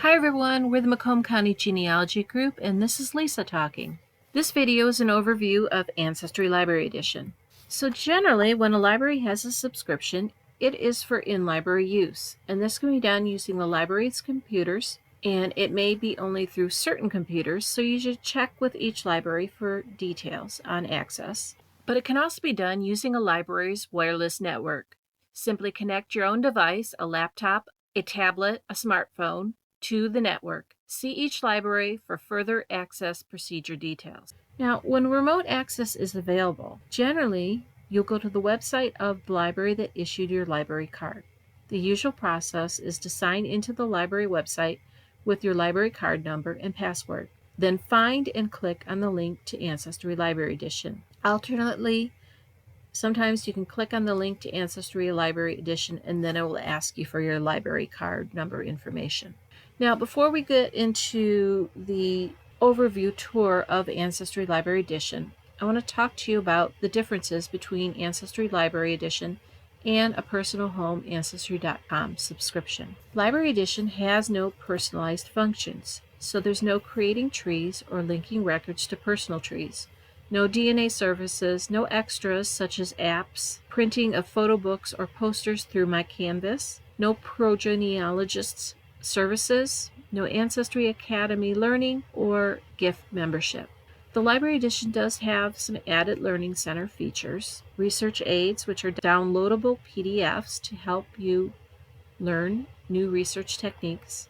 Hi everyone, we're the Macomb County Genealogy Group, and this is Lisa talking. This video is an overview of Ancestry Library Edition. So generally, when a library has a subscription, it is for in-library use, and this can be done using the library's computers, and it may be only through certain computers, so you should check with each library for details on access. But it can also be done using a library's wireless network. Simply connect your own device, a laptop, a tablet, a smartphone, to the network. See each library for further access procedure details. Now, when remote access is available, generally you'll go to the website of the library that issued your library card. The usual process is to sign into the library website with your library card number and password. Then find and click on the link to Ancestry Library Edition. Alternately, sometimes you can click on the link to Ancestry Library Edition and then it will ask you for your library card number information. Now, before we get into the overview tour of Ancestry Library Edition, I want to talk to you about the differences between Ancestry Library Edition and a personal home Ancestry.com subscription. Library Edition has no personalized functions, so there's no creating trees or linking records to personal trees. No DNA services, no extras such as apps, printing of photo books or posters through My Canvas, no progenealogists services, no Ancestry Academy learning, or gift membership. The Library Edition does have some added Learning Center features, research aids, which are downloadable PDFs to help you learn new research techniques,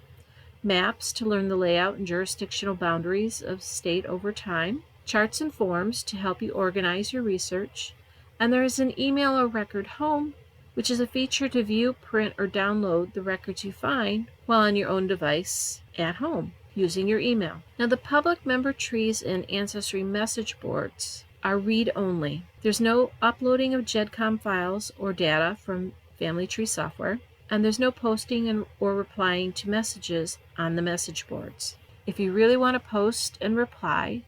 maps to learn the layout and jurisdictional boundaries of state over time, charts and forms to help you organize your research, and there is an email or record home, which is a feature to view, print, or download the records you find while on your own device at home using your email. Now, the public member trees and Ancestry message boards are read-only. There's no uploading of GEDCOM files or data from Family Tree software, and there's no posting or replying to messages on the message boards. If you really want to post and reply,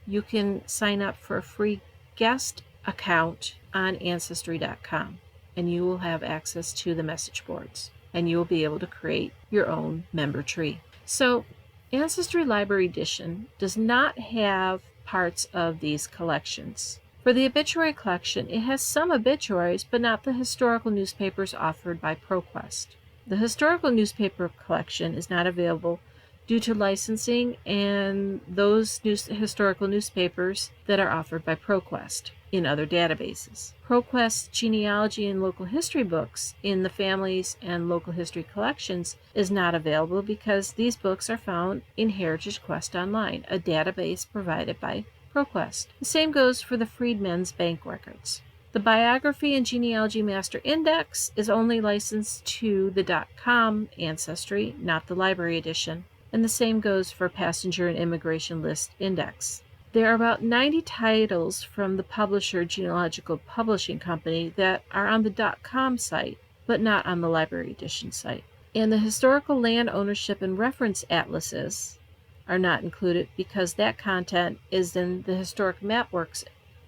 you can sign up for a free guest account on Ancestry.com, and you will have access to the message boards, and you will be able to create your own member tree. So, Ancestry Library Edition does not have parts of these collections. For the obituary collection, it has some obituaries, but not the historical newspapers offered by ProQuest. The historical newspaper collection is not available due to licensing and those historical newspapers that are offered by ProQuest in other databases. ProQuest's genealogy and local history books in the families and local history collections is not available because these books are found in Heritage Quest Online, a database provided by ProQuest. The same goes for the Freedmen's Bank records. The Biography and Genealogy Master Index is only licensed to the .com Ancestry, not the Library Edition, and the same goes for Passenger and Immigration List Index. There are about 90 titles from the publisher Genealogical Publishing Company that are on the .com site, but not on the Library Edition site. And the historical land ownership and reference atlases are not included because that content is in the Historic Mapworks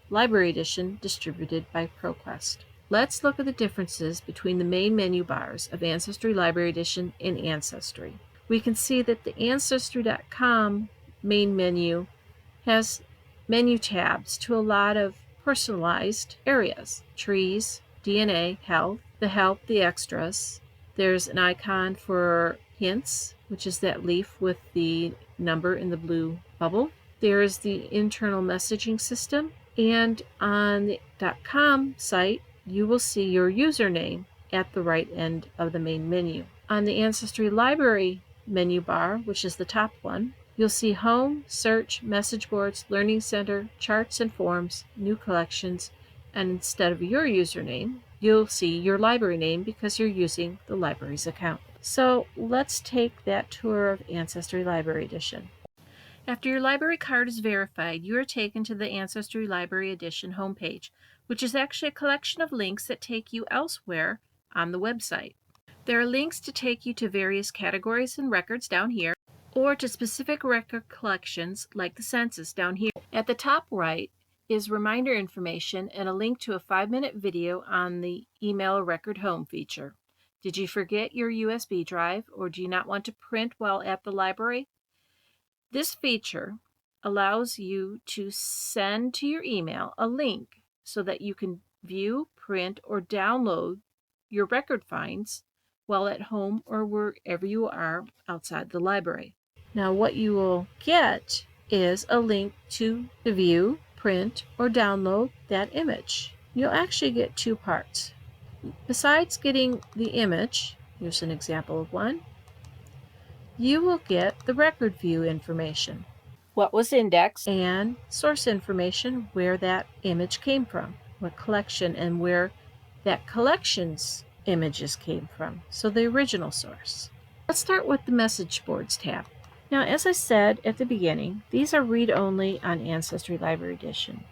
Library Edition distributed by ProQuest. Let's look at the differences between the main menu bars of Ancestry Library Edition and Ancestry. We can see that the Ancestry.com main menu has menu tabs to a lot of personalized areas: trees, DNA, health, the extras. There's an icon for hints, which is that leaf with the number in the blue bubble. There's the internal messaging system, and on the .com site you will see your username at the right end of the main menu. On the Ancestry Library menu bar, which is the top one, you'll see Home, Search, Message Boards, Learning Center, Charts and Forms, New Collections, and instead of your username, you'll see your library name because you're using the library's account. So let's take that tour of Ancestry Library Edition. After your library card is verified, you are taken to the Ancestry Library Edition homepage, which is actually a collection of links that take you elsewhere on the website. There are links to take you to various categories and records down here, or to specific record collections like the census down here. At the top right is reminder information and a link to a 5-minute video on the Email a Record Home feature. Did you forget your USB drive, or do you not want to print while at the library? This feature allows you to send to your email a link so that you can view, print, or download your record finds while at home or wherever you are outside the library. Now, what you will get is a link to view, print, or download that image. You'll actually get two parts. Besides getting the image, here's an example of one, you will get the record view information, what was indexed, and source information, where that image came from, what collection, and where that collection's images came from, so the original source. Let's start with the Message Boards tab. Now, as I said at the beginning, these are read-only on Ancestry Library Edition,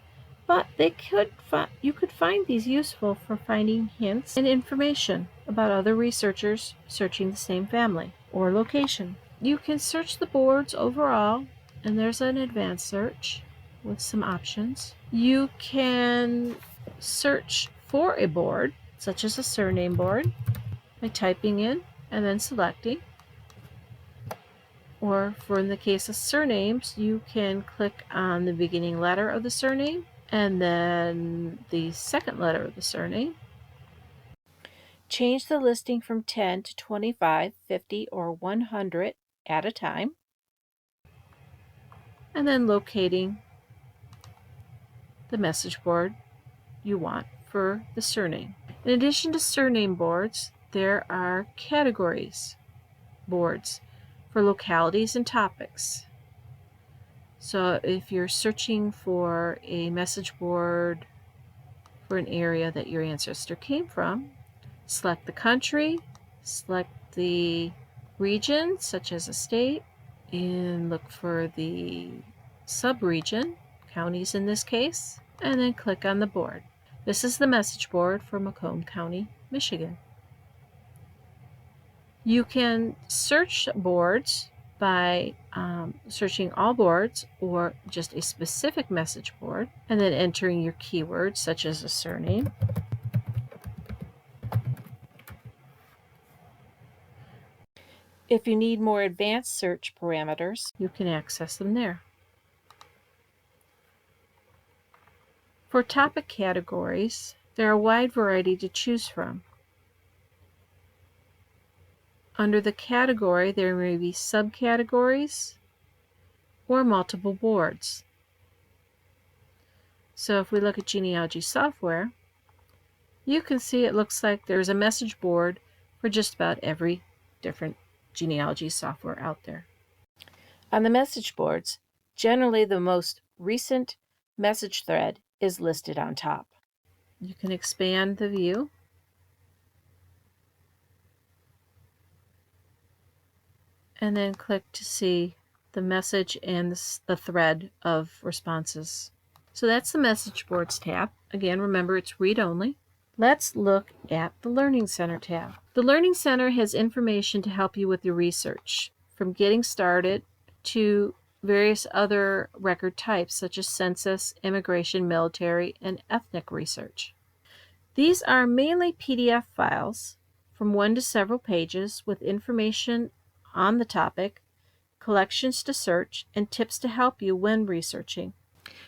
but you could find these useful for finding hints and information about other researchers searching the same family or location. You can search the boards overall, and there's an advanced search with some options. You can search for a board, such as a surname board, by typing in and then selecting. Or for in the case of surnames, you can click on the beginning letter of the surname and then the second letter of the surname. Change the listing from 10 to 25, 50, or 100 at a time. And then locating the message board you want for the surname. In addition to surname boards, there are categories boards for localities and topics. So if you're searching for a message board for an area that your ancestor came from, select the country, select the region, such as a state, and look for the sub-region, counties in this case, and then click on the board. This is the message board for Macomb County, Michigan. You can search boards by searching all boards or just a specific message board, and then entering your keywords such as a surname. If you need more advanced search parameters, you can access them there. For topic categories, there are a wide variety to choose from. Under the category, there may be subcategories or multiple boards. So if we look at genealogy software, you can see it looks like there's a message board for just about every different genealogy software out there. On the message boards, generally the most recent message thread is listed on top. You can expand the view and then click to see the message and the thread of responses. So that's the Message Boards tab. Again, remember it's read-only. Let's look at the Learning Center tab. The Learning Center has information to help you with your research, from getting started to various other record types such as census, immigration, military, and ethnic research. These are mainly PDF files from 1 to several pages with information on the topic, collections to search, and tips to help you when researching.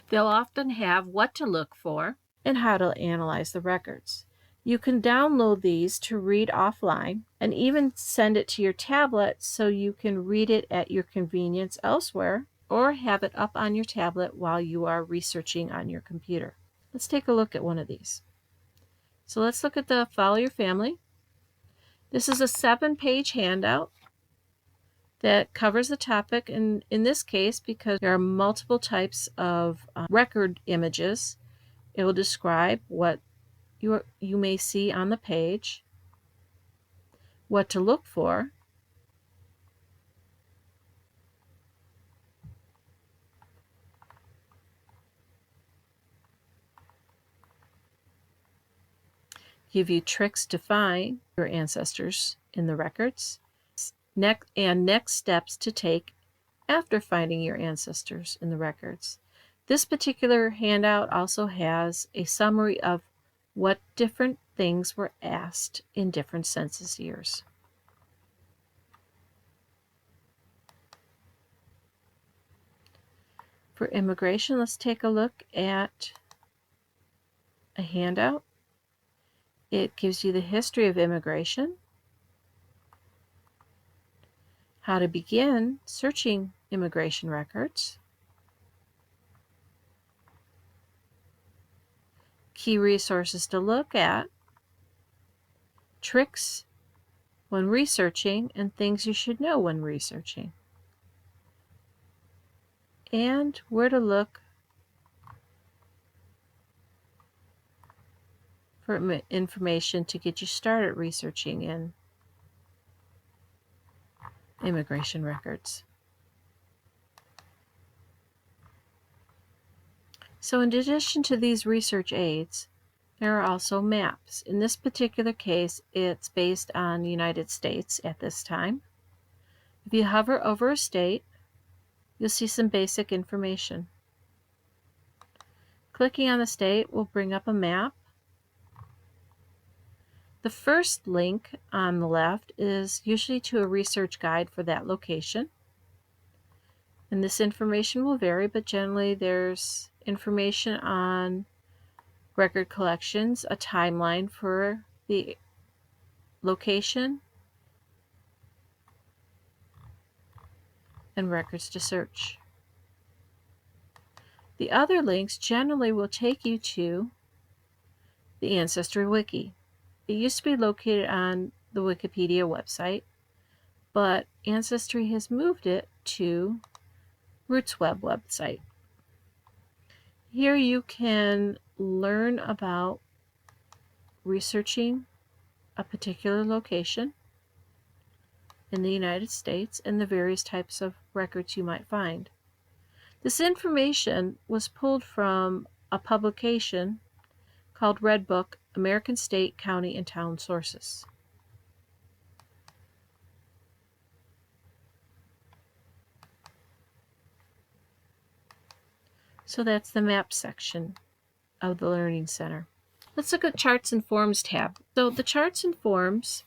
They'll often have what to look for and how to analyze the records. You can download these to read offline and even send it to your tablet so you can read it at your convenience elsewhere or have it up on your tablet while you are researching on your computer. Let's take a look at one of these. So let's look at the Follow Your Family. This is a 7-page handout that covers the topic, and in this case, because there are multiple types of record images, it will describe what you may see on the page, what to look for, give you tricks to find your ancestors in the records, next steps to take after finding your ancestors in the records. This particular handout also has a summary of what different things were asked in different census years. For immigration, let's take a look at a handout. It gives you the history of immigration, how to begin searching immigration records, key resources to look at, tricks when researching, and things you should know when researching, and where to look for information to get you started researching in immigration records. So in addition to these research aids, there are also maps. In this particular case, it's based on the United States at this time. If you hover over a state, you'll see some basic information. Clicking on the state will bring up a map. The first link on the left is usually to a research guide for that location. And this information will vary, but generally there's information on record collections, a timeline for the location, and records to search. The other links generally will take you to the Ancestry Wiki. It used to be located on the Wikipedia website, but Ancestry has moved it to RootsWeb website. Here you can learn about researching a particular location in the United States and the various types of records you might find. This information was pulled from a publication called Red Book, American State, County, and Town Sources. So that's the map section of the Learning Center. Let's look at Charts and Forms tab. So the Charts and Forms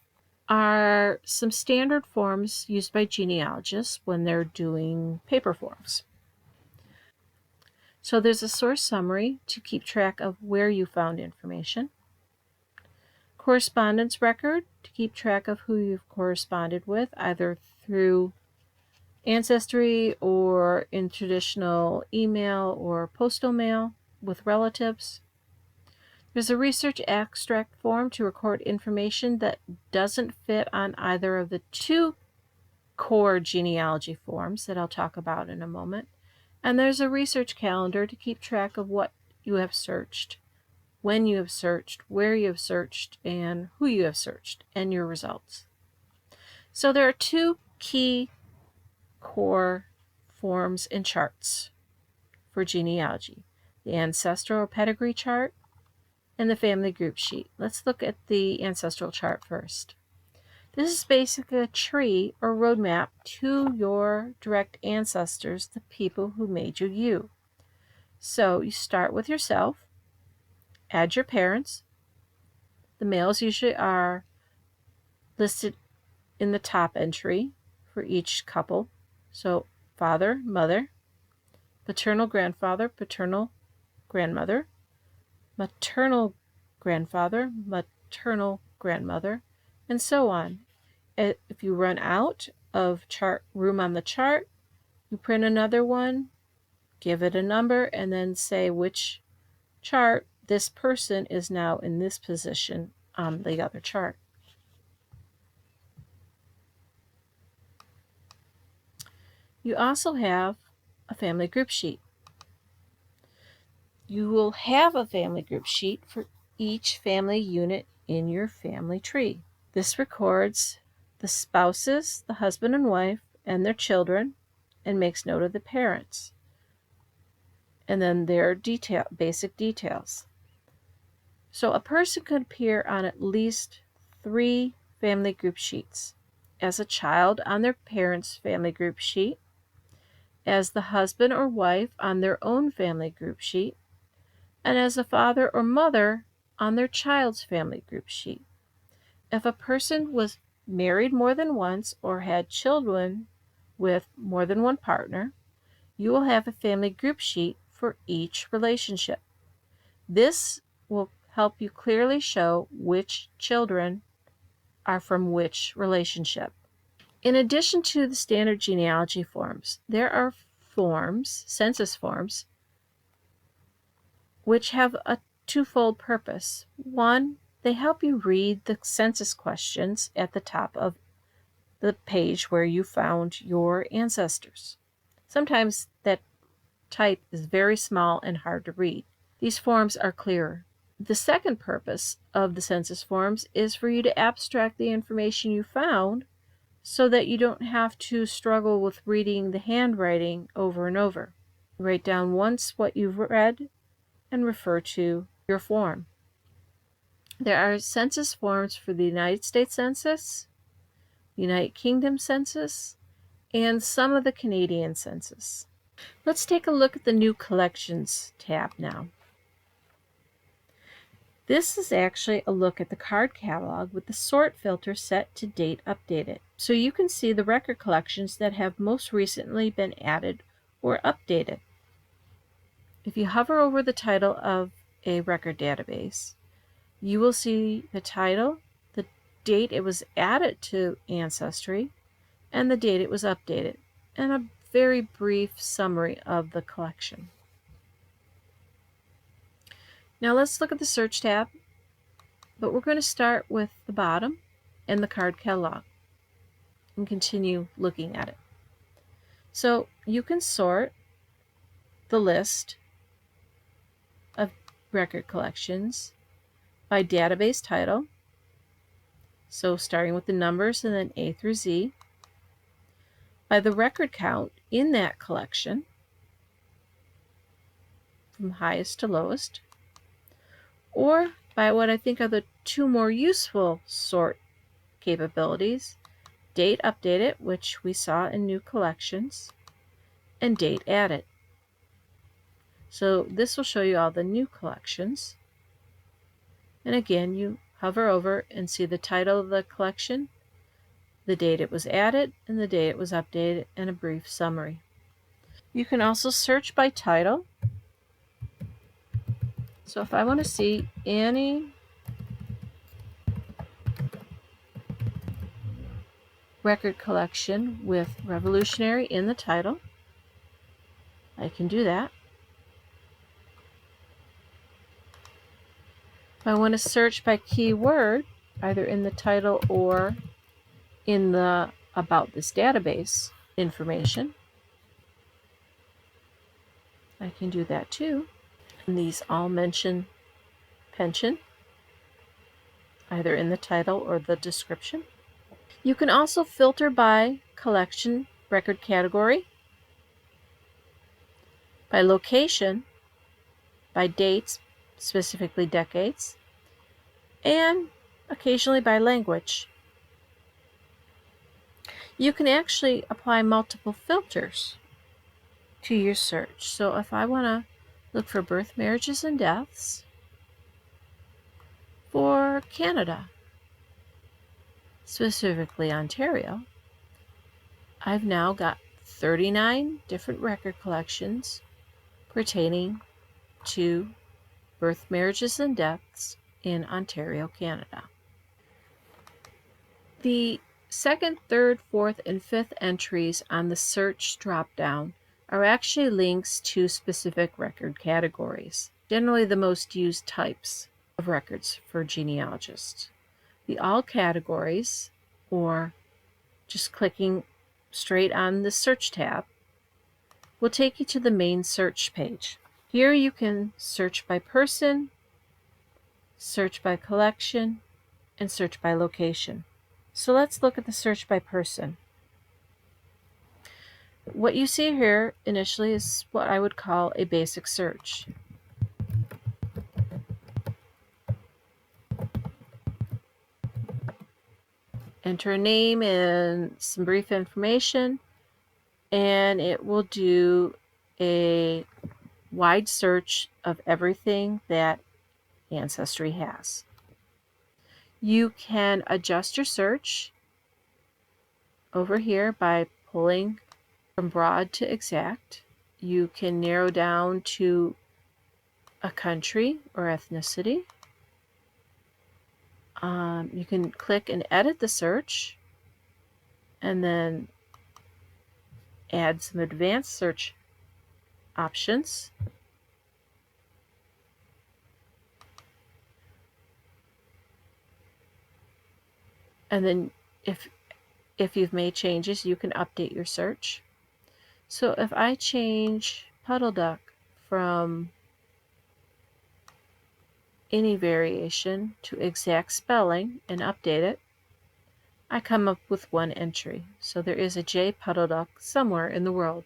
are some standard forms used by genealogists when they're doing paper forms. So there's a source summary to keep track of where you found information. Correspondence record to keep track of who you've corresponded with, either through Ancestry or in traditional email or postal mail with relatives. There's a research abstract form to record information that doesn't fit on either of the two core genealogy forms that I'll talk about in a moment. And there's a research calendar to keep track of what you have searched, when you have searched, where you have searched, and who you have searched, and your results. So there are two key core forms and charts for genealogy: the ancestral or pedigree chart and the family group sheet. Let's look at the ancestral chart first. This is basically a tree or roadmap to your direct ancestors, the people who made you you. So you start with yourself, add your parents. The males usually are listed in the top entry for each couple. So father, mother, paternal grandfather, paternal grandmother, maternal grandfather, maternal grandmother, and so on. If you run out of chart room on the chart, you print another one, give it a number, and then say which chart this person is now in this position on the other chart. You also have a family group sheet. You will have a family group sheet for each family unit in your family tree. This records the spouses, the husband and wife, and their children, and makes note of the parents, and then their basic details. So a person could appear on at least 3 family group sheets: as a child on their parents' family group sheet, as the husband or wife on their own family group sheet, and as a father or mother on their child's family group sheet. If a person was married more than once or had children with more than one partner, you will have a family group sheet for each relationship. This will help you clearly show which children are from which relationship. In addition to the standard genealogy forms, there are forms, census forms, which have a twofold purpose. One, they help you read the census questions at the top of the page where you found your ancestors. Sometimes that type is very small and hard to read. These forms are clearer. The second purpose of the census forms is for you to abstract the information you found so that you don't have to struggle with reading the handwriting over and over. Write down once what you've read and refer to your form. There are census forms for the United States Census, United Kingdom Census, and some of the Canadian Census. Let's take a look at the New Collections tab now. This is actually a look at the card catalog with the sort filter set to date updated. So you can see the record collections that have most recently been added or updated. If you hover over the title of a record database, you will see the title, the date it was added to Ancestry, and the date it was updated, and a very brief summary of the collection. Now let's look at the search tab, but we're going to start with the bottom and the card catalog and continue looking at it. So you can sort the list of record collections by database title, so starting with the numbers and then A through Z, by the record count in that collection from highest to lowest, or by what I think are the two more useful sort capabilities: date updated, which we saw in new collections, and date added. So this will show you all the new collections. And again, you hover over and see the title of the collection, the date it was added, and the date it was updated, and a brief summary. You can also search by title. So if I want to see any record collection with Revolutionary in the title, I can do that. If I want to search by keyword, either in the title or in the About This Database information, I can do that too. And these all mention pension, either in the title or the description. You can also filter by collection record category, by location, by dates, specifically decades, and occasionally by language. You can actually apply multiple filters to your search. So if I want to look for birth, marriages, and deaths for Canada, specifically Ontario, I've now got 39 different record collections pertaining to birth, marriages, and deaths in Ontario, Canada. The second, third, fourth, and fifth entries on the search drop-down are actually links to specific record categories, generally the most used types of records for genealogists. The all categories, or just clicking straight on the search tab, will take you to the main search page. Here you can search by person, search by collection, and search by location. So let's look at the search by person. What you see here initially is what I would call a basic search. Enter a name and some brief information, and it will do a wide search of everything that Ancestry has. You can adjust your search over here by pulling from broad to exact. You can narrow down to a country or ethnicity. You can click and edit the search and then add some advanced search options. And then if you've made changes, you can update your search. So if I change puddle duck from any variation to exact spelling and update it, I come up with one entry. So there is a J puddle duck somewhere in the world.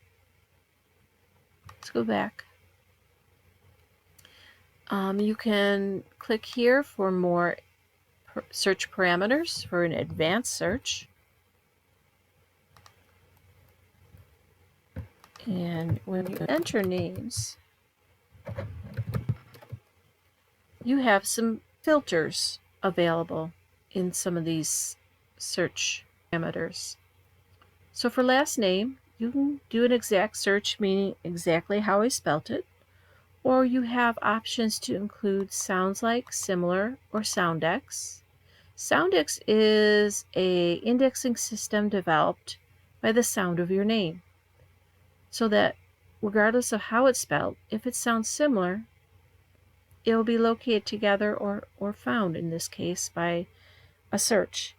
Let's go back. You can click here for more search parameters for an advanced search. And when you enter names, you have some filters available in some of these search parameters. So for last name, you can do an exact search, meaning exactly how I spelt it, or you have options to include sounds like, similar, or soundex. Soundex is an indexing system developed by the sound of your name, so that regardless of how it's spelled, if it sounds similar, it will be located together or found, in this case, by a search.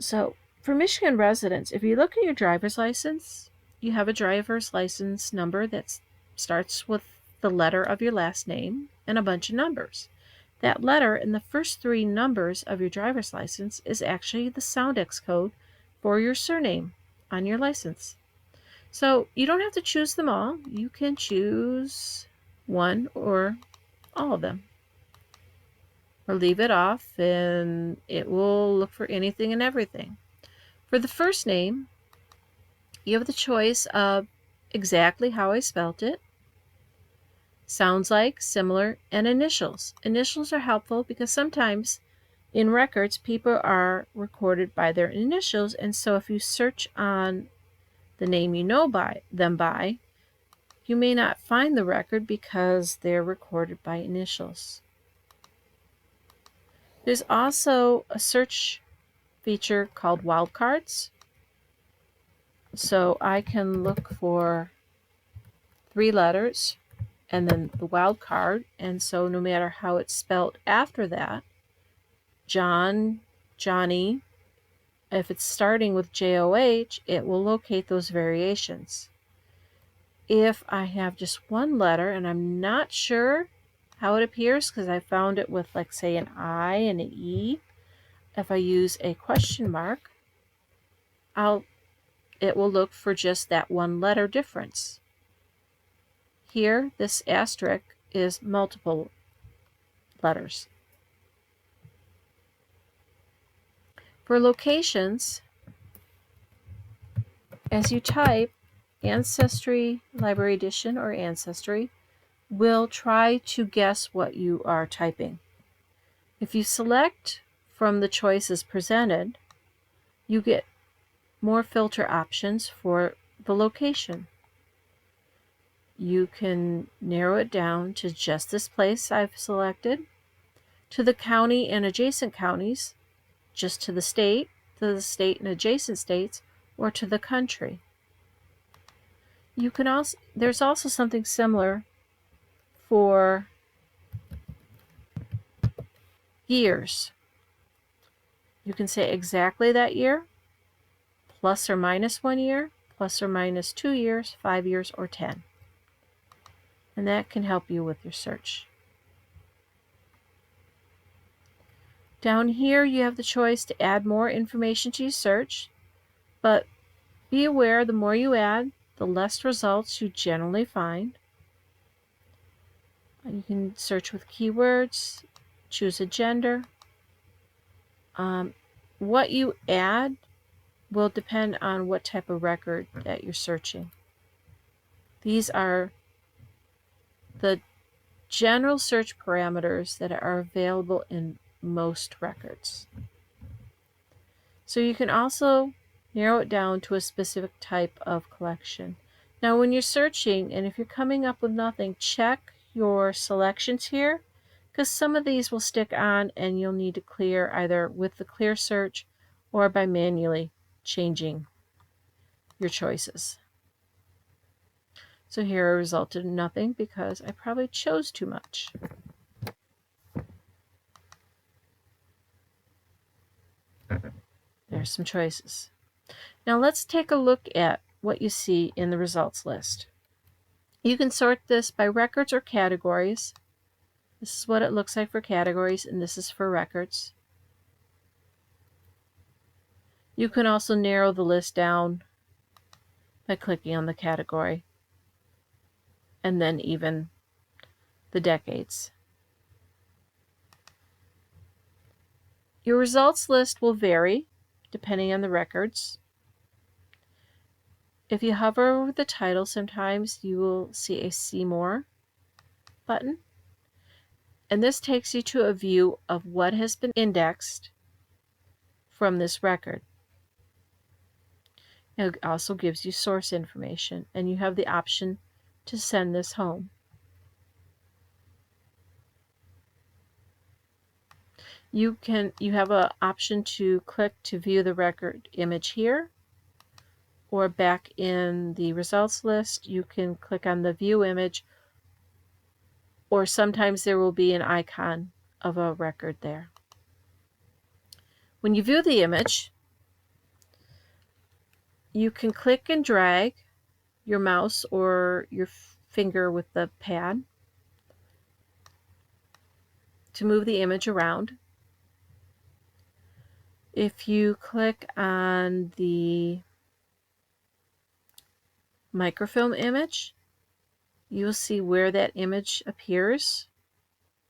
So for Michigan residents, if you look at your driver's license, you have a driver's license number that starts with the letter of your last name and a bunch of numbers. That letter and the first 3 numbers of your driver's license is actually the soundex code for your surname on your license. So you don't have to choose them all. You can choose one or all of them, or leave it off and it will look for anything and everything. For the first name, you have the choice of exactly how I spelt it, sounds like, similar, and initials. Initials are helpful because sometimes in records people are recorded by their initials, and so if you search on the name you know them by, you may not find the record because they're recorded by initials. There's also a search feature called Wildcards. So I can look for 3 letters and then the wild card, and so no matter how it's spelled after that, John, Johnny, if it's starting with JOH, it will locate those variations. If I have just one letter and I'm not sure how it appears because I found it with, like, say, an I and an E, if I use a question mark, it will look for just that one letter difference. Here, this asterisk is multiple letters. For locations, as you type, Ancestry Library Edition or Ancestry will try to guess what you are typing. If you select from the choices presented, you get more filter options for the location. You can narrow it down to just this place I've selected, to the county and adjacent counties, just to the state and adjacent states, or to the country. You can also, there's also something similar for years. You can say exactly that year, plus or minus 1 year, plus or minus 2 years, 5 years, or 10. And that can help you with your search. Down here you have the choice to add more information to your search, but be aware the more you add, the less results you generally find. You can search with keywords, choose a gender. What you add will depend on what type of record that you're searching. These are the general search parameters that are available in most records. So you can also narrow it down to a specific type of collection. Now when you're searching, and if you're coming up with nothing, check your selections here, because some of these will stick on and you'll need to clear either with the clear search or by manually changing your choices. So here I resulted in nothing because I probably chose too much. There's some choices. Now let's take a look at what you see in the results list. You can sort this by records or categories. This is what it looks like for categories, and this is for records. You can also narrow the list down by clicking on the category, and then even the decades. Your results list will vary depending on the records. If you hover over the title, sometimes you will see a See More button. And this takes you to a view of what has been indexed from this record. It also gives you source information, and you have the option to send this home. You have an option to click to view the record image here, or back in the results list, you can click on the view image, or sometimes there will be an icon of a record there. When you view the image, you can click and drag your mouse or your finger with the pad to move the image around. If you click on the microfilm image, you'll see where that image appears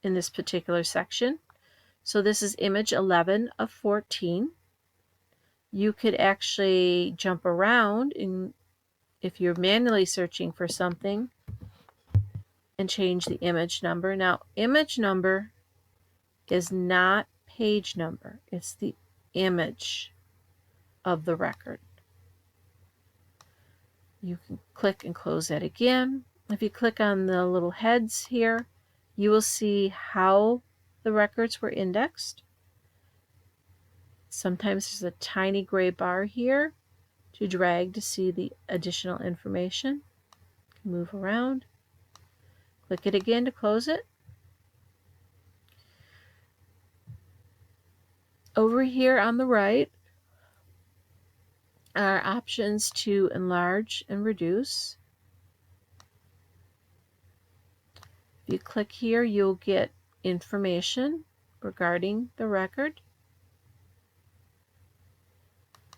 in this particular section. So this is image 11 of 14. You could actually jump around if you're manually searching for something and change the image number. Now, image number is not page number. It's the image of the record. You can click and close that again. If you click on the little heads here, you will see how the records were indexed. Sometimes there's a tiny gray bar here to drag to see the additional information. Move around. Click it again to close it. Over here on the right are options to enlarge and reduce. If you click here, you'll get information regarding the record,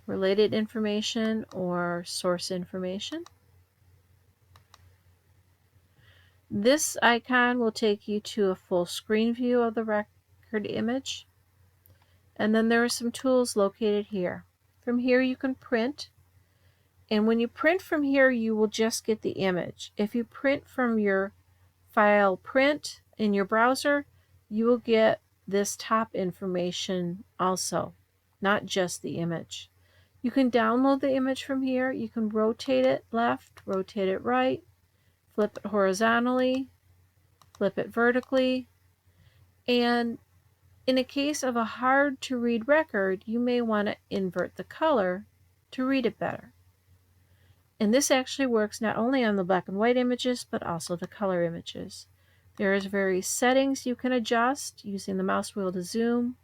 related information, or source information. This icon will take you to a full screen view of the record image. And then there are some tools located here. From here you can print, and when you print from here you will just get the image. If you print from your file print in your browser, you will get this top information also, not just the image. You can download the image from here. You can rotate it left, rotate it right, flip it horizontally, flip it vertically, and in a case of a hard to read record, you may want to invert the color to read it better. And this actually works not only on the black and white images, but also the color images. There's various settings you can adjust using the mouse wheel to zoom,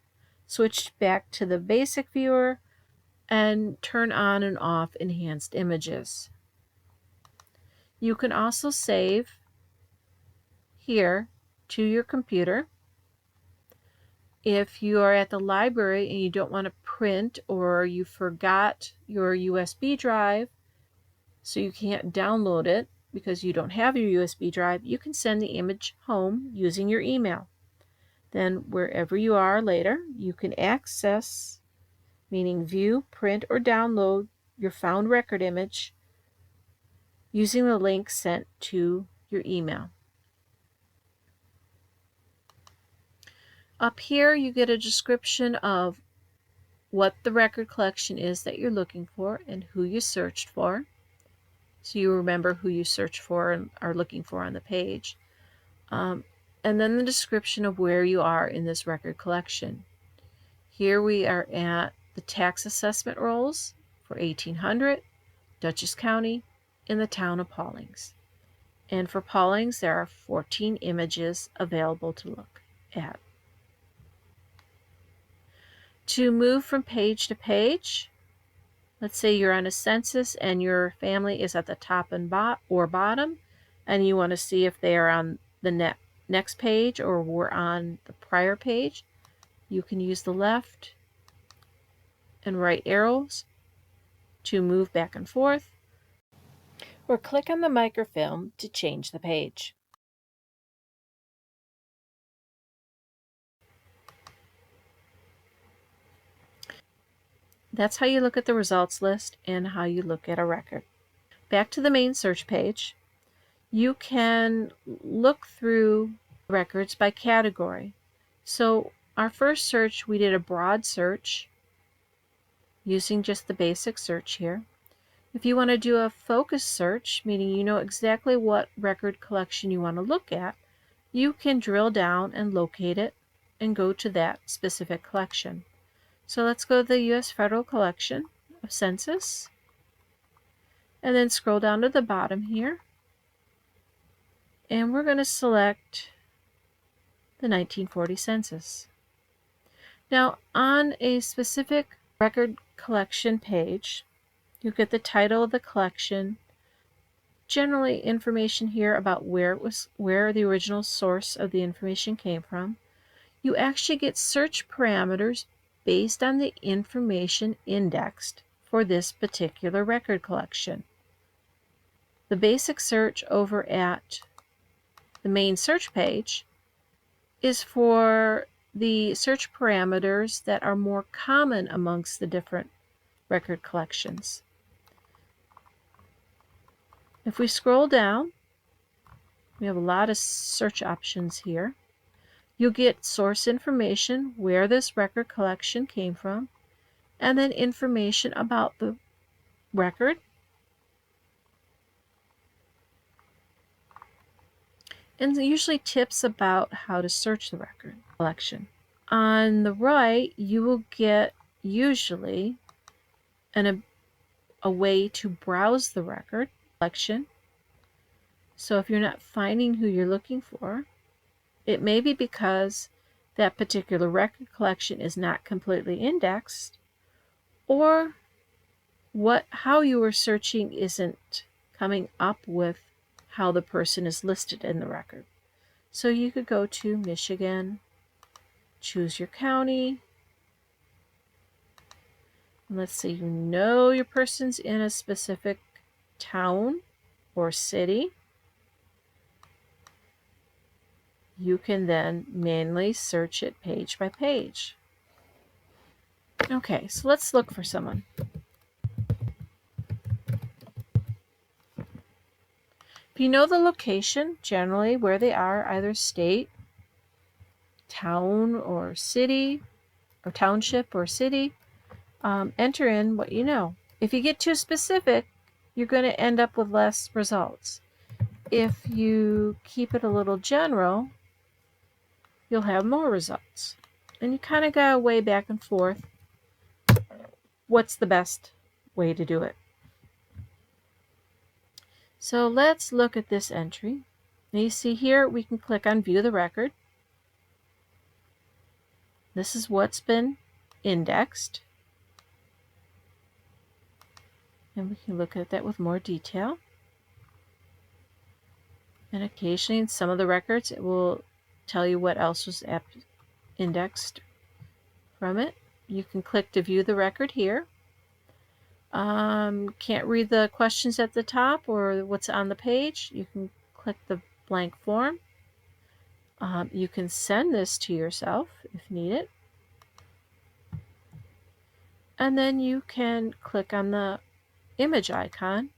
switch back to the basic viewer, and turn on and off enhanced images. You can also save here to your computer. If you are at the library and you don't want to print, or you forgot your USB drive, so you can't download it because you don't have your USB drive, you can send the image home using your email. Then wherever you are later, you can access, meaning view, print, or download your found record image using the link sent to your email. Up here you get a description of what the record collection is that you're looking for and who you searched for. So you remember who you searched for and are looking for on the page. And then the description of where you are in this record collection. Here we are at the tax assessment rolls for 1800, Dutchess County, in the town of Pawlings. And for Pawlings, there are 14 images available to look at. To move from page to page, let's say you're on a census and your family is at the top and bottom, and you want to see if they are on the next page or were on the prior page. You can use the left and right arrows to move back and forth, or click on the microfilm to change the page. That's how you look at the results list and how you look at a record. Back to the main search page, you can look through records by category. So our first search, we did a broad search using just the basic search here. If you want to do a focus search, meaning you know exactly what record collection you want to look at, you can drill down and locate it and go to that specific collection. So let's go to the U.S. Federal Collection of Census, and then scroll down to the bottom here, and we're going to select the 1940 census. Now, on a specific record collection page, you get the title of the collection, generally information here about where the original source of the information came from. You actually get search parameters based on the information indexed for this particular record collection. The basic search over at the main search page is for the search parameters that are more common amongst the different record collections. If we scroll down, we have a lot of search options here. You'll get source information, where this record collection came from, and then information about the record, and usually tips about how to search the record collection. On the right, you will get usually a way to browse the record collection. So if you're not finding who you're looking for, it may be because that particular record collection is not completely indexed, or how you were searching isn't coming up with how the person is listed in the record. So you could go to Michigan, choose your county, and let's say you know your person's in a specific town or city. You can then manually search it page by page. Okay, so let's look for someone. If you know the location, generally where they are, either state, town, or city, or township, or city, enter in what you know. If you get too specific, you're going to end up with less results. If you keep it a little general, you'll have more results. And you kind of got to weigh back and forth what's the best way to do it. So let's look at this entry. Now you see here we can click on View the Record. This is what's been indexed. And we can look at that with more detail. And occasionally in some of the records it will tell you what else was indexed from it. You can click to view the record here. Can't read the questions at the top or what's on the page, you can click the blank form. You can send this to yourself if needed. And then you can click on the image icon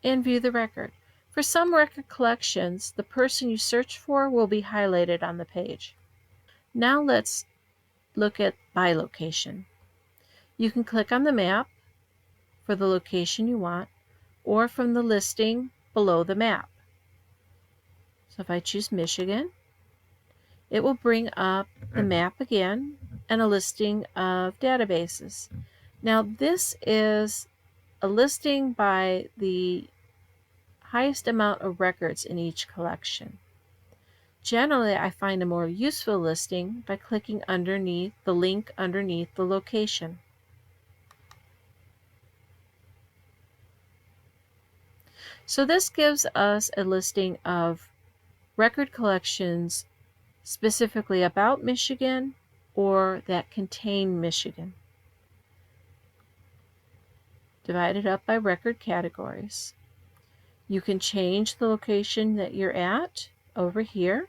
and view the record. For some record collections, the person you search for will be highlighted on the page. Now let's look at by location. You can click on the map for the location you want, or from the listing below the map. So if I choose Michigan, it will bring up the map again and a listing of databases. Now this is a listing by the highest amount of records in each collection. Generally, I find a more useful listing by clicking underneath the link underneath the location. So this gives us a listing of record collections specifically about Michigan or that contain Michigan, divided up by record categories. You can change the location that you're at over here,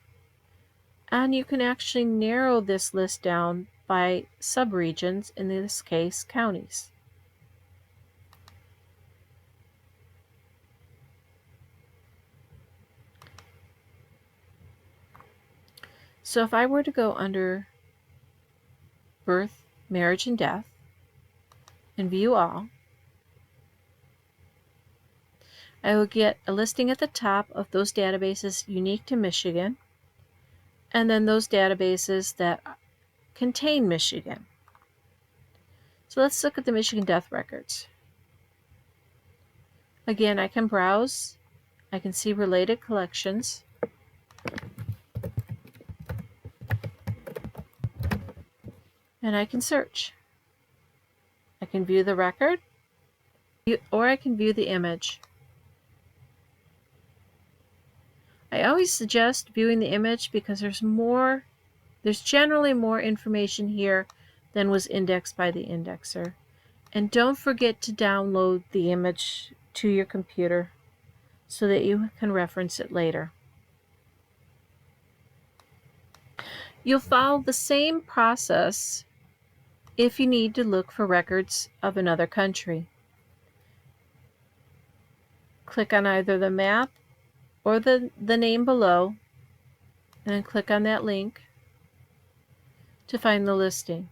and you can actually narrow this list down by subregions, in this case counties. So if I were to go under birth, marriage, and death and view all, I will get a listing at the top of those databases unique to Michigan, and then those databases that contain Michigan. So let's look at the Michigan death records. Again, I can browse, I can see related collections, and I can search. I can view the record, or I can view the image. I always suggest viewing the image because there's generally more information here than was indexed by the indexer. And don't forget to download the image to your computer so that you can reference it later. You'll follow the same process if you need to look for records of another country. Click on either the map or the name below, and then click on that link to find the listing.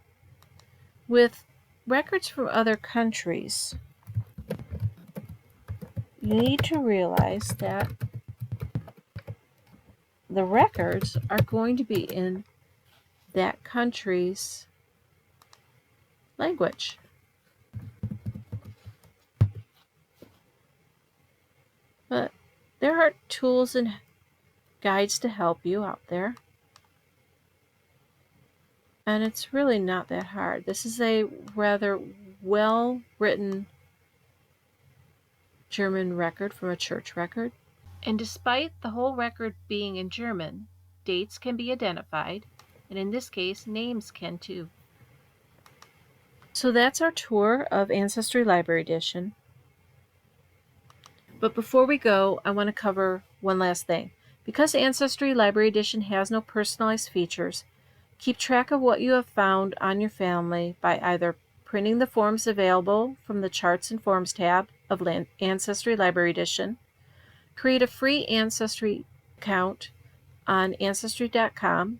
With records from other countries, you need to realize that the records are going to be in that country's language. But there are tools and guides to help you out there. And it's really not that hard. This is a rather well-written German record from a church record. And despite the whole record being in German, dates can be identified, and in this case, names can too. So that's our tour of Ancestry Library Edition. But before we go, I want to cover one last thing. Because Ancestry Library Edition has no personalized features, keep track of what you have found on your family by either printing the forms available from the Charts and Forms tab of Ancestry Library Edition, create a free Ancestry account on Ancestry.com,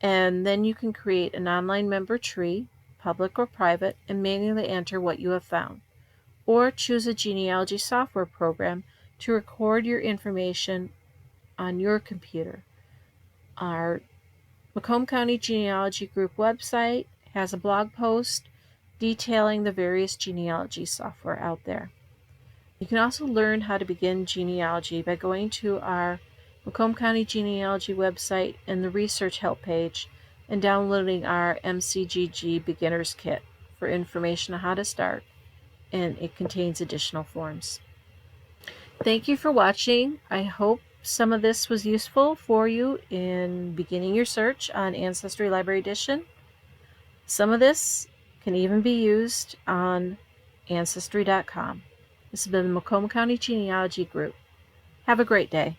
and then you can create an online member tree, public or private, and manually enter what you have found. Or choose a genealogy software program to record your information on your computer. Our Macomb County Genealogy Group website has a blog post detailing the various genealogy software out there. You can also learn how to begin genealogy by going to our Macomb County Genealogy website and the research help page and downloading our MCGG Beginner's Kit for information on how to start, and it contains additional forms. Thank you for watching. I hope some of this was useful for you in beginning your search on Ancestry Library Edition. Some of this can even be used on Ancestry.com. This has been the Macomb County Genealogy Group. Have a great day.